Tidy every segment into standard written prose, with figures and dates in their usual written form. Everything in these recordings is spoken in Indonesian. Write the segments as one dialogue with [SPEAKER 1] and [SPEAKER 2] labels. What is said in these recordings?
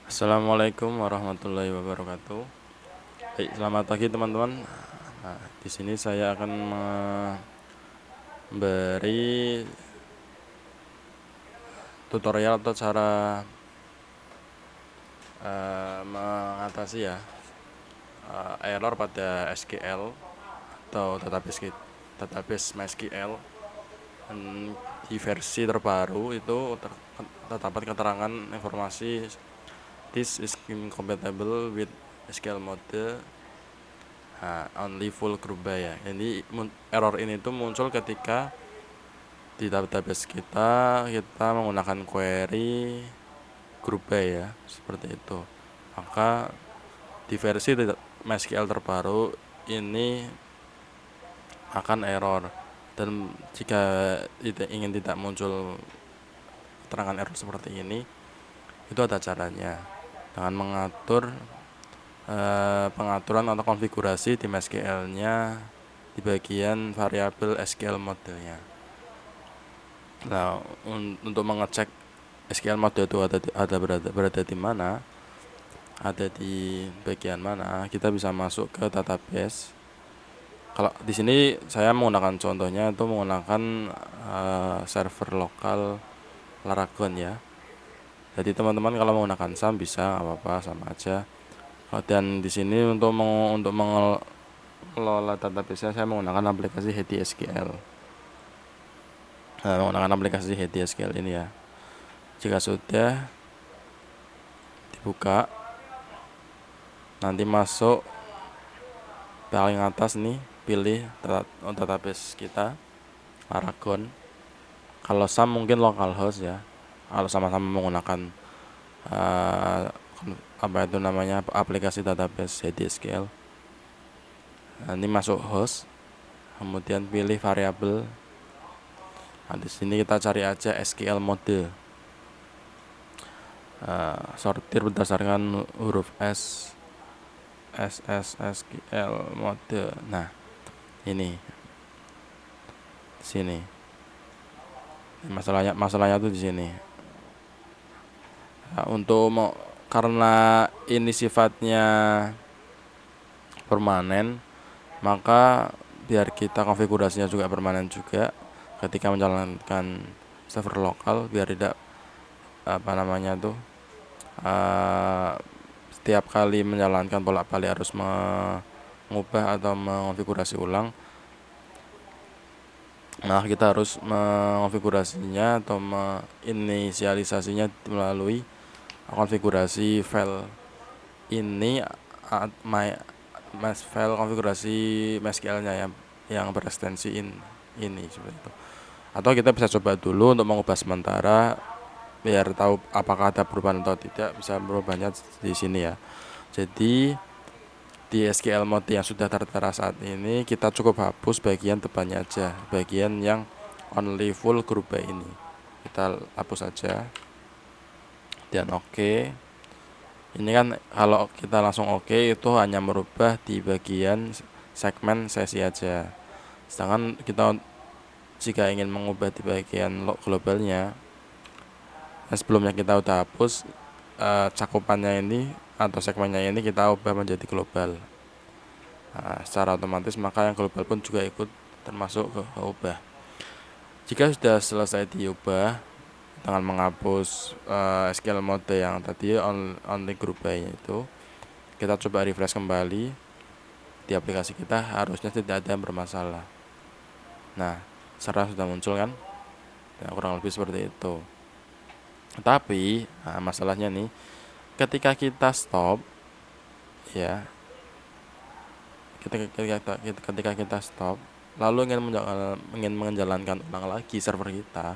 [SPEAKER 1] Assalamualaikum warahmatullahi wabarakatuh. Baik, selamat pagi teman-teman. Nah, di sini saya akan memberi tutorial atau cara mengatasi error pada SQL atau database MySQL. Di versi terbaru itu terdapat keterangan informasi this is incompatible with SQL mode. Only full group by ya. Jadi error ini tuh muncul ketika di database kita menggunakan query group by ya, seperti itu. Maka di versi MySQL terbaru ini akan error, dan jika ingin tidak muncul keterangan error seperti ini, itu ada caranya dengan mengatur pengaturan atau konfigurasi di MySQL-nya di bagian variabel SQL mode-nya. Nah, untuk mengecek SQL mode itu berada di mana, ada di bagian mana, kita bisa masuk ke database. Kalau di sini saya menggunakan contohnya itu menggunakan server lokal Laragon ya. Jadi teman-teman kalau menggunakan SAM bisa, nggak apa-apa, sama aja. Dan di sini untuk mengelola database saya menggunakan aplikasi HDSQL. Menggunakan aplikasi HDSQL ini ya. Jika sudah dibuka, nanti masuk paling atas nih, pilih database kita Aragon. Kalau SAM mungkin localhost ya. Kalau sama-sama menggunakan aplikasi database HDSQL. Nanti masuk host, kemudian pilih variabel. Nah, di sini kita cari aja SQL mode. Sortir berdasarkan huruf SQL mode. Nah, ini sini. Masalahnya tuh di sini. Nah, karena ini sifatnya permanen, maka biar kita konfigurasinya juga permanen juga ketika menjalankan server lokal, biar tidak setiap kali menjalankan bolak-balik harus mengubah atau mengonfigurasi ulang. Nah, kita harus mengonfigurasinya atau menginisialisasinya melalui konfigurasi file ini, file konfigurasi MySQL-nya yang berekstensi ini seperti itu. Atau kita bisa coba dulu untuk mengubah sementara biar tahu apakah ada perubahan atau tidak. Bisa merubahnya di sini ya. Jadi di SQL mode yang sudah tertera saat ini, kita cukup hapus bagian depannya aja, bagian yang only full group by ini kita hapus aja dan oke. Ini kan kalau kita langsung oke, itu hanya merubah di bagian segmen sesi aja. Sedangkan kita jika ingin mengubah di bagian globalnya, sebelumnya kita udah hapus cakupannya ini atau segmennya ini, kita ubah menjadi global. Secara otomatis maka yang global pun juga ikut termasuk ke ubah. Jika sudah selesai diubah dengan menghapus SQL mode yang tadi only group by itu, kita coba refresh kembali di aplikasi kita, harusnya tidak ada yang bermasalah. Nah, sekarang sudah muncul kan? Ya, kurang lebih seperti itu. Tapi masalahnya nih, ketika kita stop ya, ketika kita stop lalu ingin menjalankan ulang lagi server kita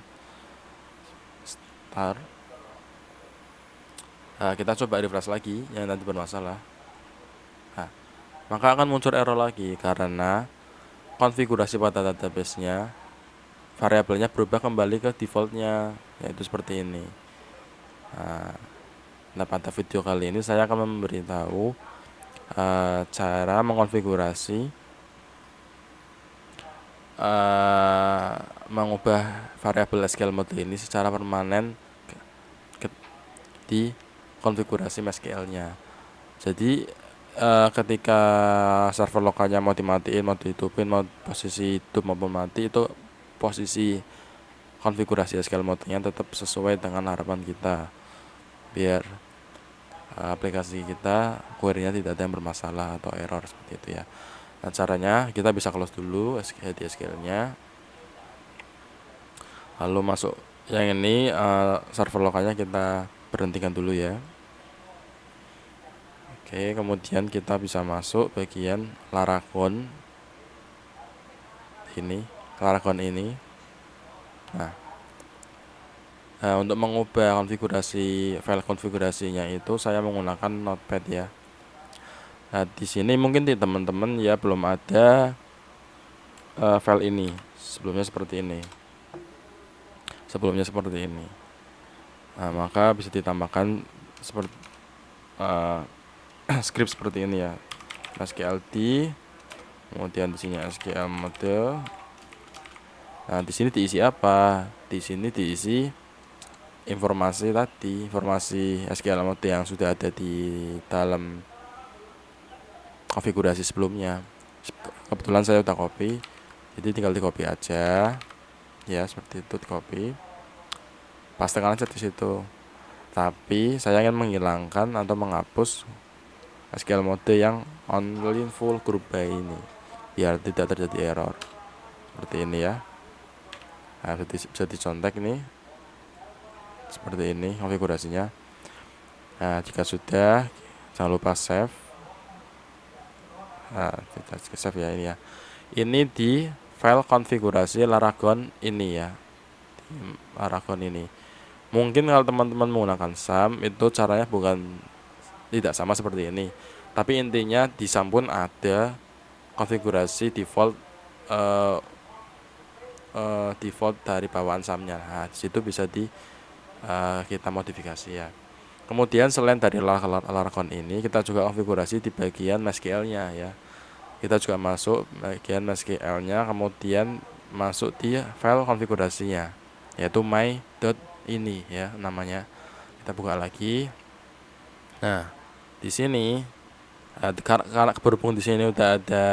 [SPEAKER 1] start, kita coba refresh lagi yang nanti bermasalah. Maka akan muncul error lagi karena konfigurasi pada database-nya, variabelnya berubah kembali ke defaultnya, yaitu seperti ini. Nah, pada video kali ini saya akan memberitahu cara mengonfigurasi mengubah variabel SQL mode ini secara permanen di konfigurasi MySQL-nya. Jadi ketika server lokalnya mau dimatiin, mau dihidupin, mau posisi hidup maupun mati, itu posisi konfigurasi SQL mode-nya tetap sesuai dengan harapan kita, biar aplikasi kita query-nya tidak ada yang bermasalah atau error seperti itu ya. Nah, caranya kita bisa close dulu SQL-nya, lalu masuk yang ini server lokalnya kita berhentikan dulu ya. Oke, kemudian kita bisa masuk bagian Laragon ini. Nah, untuk mengubah konfigurasi file konfigurasinya itu saya menggunakan Notepad ya. Nah, di sini mungkin di teman-teman ya belum ada file ini. Sebelumnya seperti ini. Nah, maka bisa ditambahkan seperti script seperti ini ya. SQLD, kemudian di sini SQL mode. Nah, di sini diisi apa? Di sini diisi informasi SQL mode yang sudah ada di dalam konfigurasi sebelumnya. Kebetulan saya udah copy, jadi tinggal di copy aja ya, seperti itu, di copy, pastekan aja di situ. Tapi saya ingin menghilangkan atau menghapus SQL mode yang only full group by ini, biar tidak terjadi error seperti ini ya. Nah, bisa dicontek nih seperti ini konfigurasinya. Nah, jika sudah, jangan lupa save. Nah, kita save ya ini ya. Ini di file konfigurasi Laragon ini ya. Laragon ini. Mungkin kalau teman-teman menggunakan SAM itu caranya bukan tidak sama seperti ini. Tapi intinya di SAM pun ada konfigurasi default default dari bawaan SAM-nya. Nah, di situ bisa kita modifikasi ya. Kemudian selain dari Laragon ini, kita juga konfigurasi di bagian MySQL-nya ya. Kita juga masuk bagian MySQL-nya, kemudian masuk di file konfigurasinya, yaitu my.ini ya namanya. Kita buka lagi. Nah, di sini karena berhubung di sini udah ada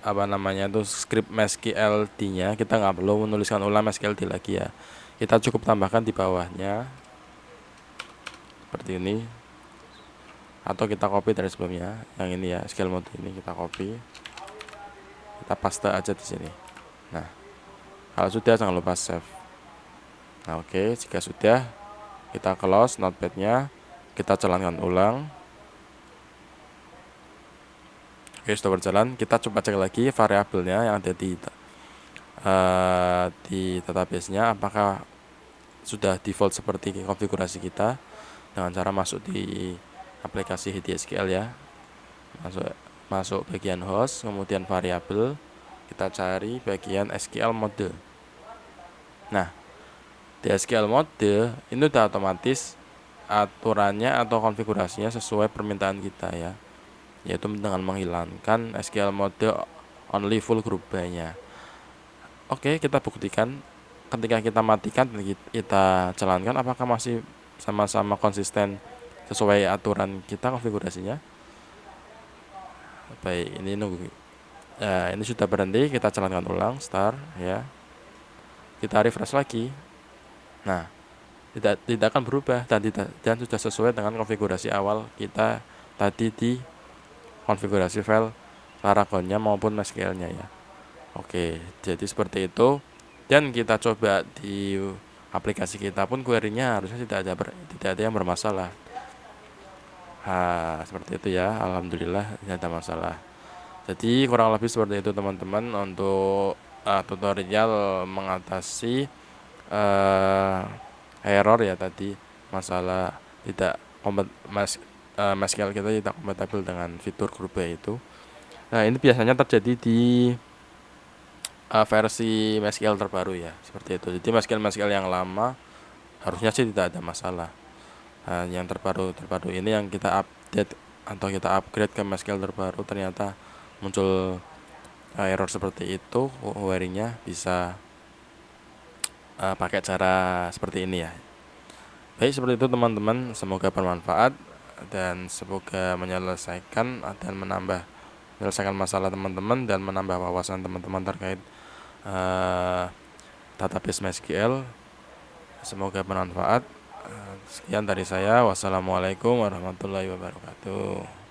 [SPEAKER 1] apa namanya itu script MySQLD-nya, kita nggak perlu menuliskan ulang MySQLD lagi ya. Kita cukup tambahkan di bawahnya seperti ini, atau kita copy dari sebelumnya yang ini ya, SQL mode ini kita copy, kita paste aja di sini. Nah, kalau sudah jangan lupa save. Nah, oke, jika sudah kita close Notepad-nya, kita jalankan ulang. Oke, sudah berjalan. Kita coba cek lagi variabelnya yang ada di database-nya, apakah sudah default seperti konfigurasi kita, dengan cara masuk di aplikasi HDSQL ya, masuk bagian host, kemudian variabel, kita cari bagian SQL mode. Nah, di SQL mode ini udah otomatis aturannya atau konfigurasinya sesuai permintaan kita ya, yaitu dengan menghilangkan SQL mode only full group by-nya. Oke, kita buktikan ketika kita matikan dan kita jalankan apakah masih sama-sama konsisten sesuai aturan kita konfigurasinya. Baik, ini nunggu. Ini sudah berhenti, kita jalankan ulang start ya. Kita refresh lagi. Nah, tidak akan berubah dan sudah sesuai dengan konfigurasi awal kita tadi di konfigurasi file Laragon-nya maupun MySQL-nya ya. Oke, jadi seperti itu. Dan kita coba di aplikasi kita pun query-nya harusnya tidak ada yang bermasalah. Seperti itu ya. Alhamdulillah tidak ada masalah. Jadi kurang lebih seperti itu teman-teman untuk tutorial mengatasi error ya tadi, masalah tidak MySQL kita tidak kompatibel dengan fitur group by itu. Nah, ini biasanya terjadi di versi MySQL terbaru ya, seperti itu. Jadi MySQL yang lama harusnya sih tidak ada masalah. Yang terbaru ini yang kita update atau kita upgrade ke MySQL terbaru, ternyata muncul error seperti itu. Query-nya bisa pakai cara seperti ini ya. Baik, seperti itu teman-teman, semoga bermanfaat dan semoga menyelesaikan masalah teman-teman dan menambah wawasan teman-teman terkait eh, database MySQL. Semoga bermanfaat. Sekian dari saya. Wassalamualaikum warahmatullahi wabarakatuh.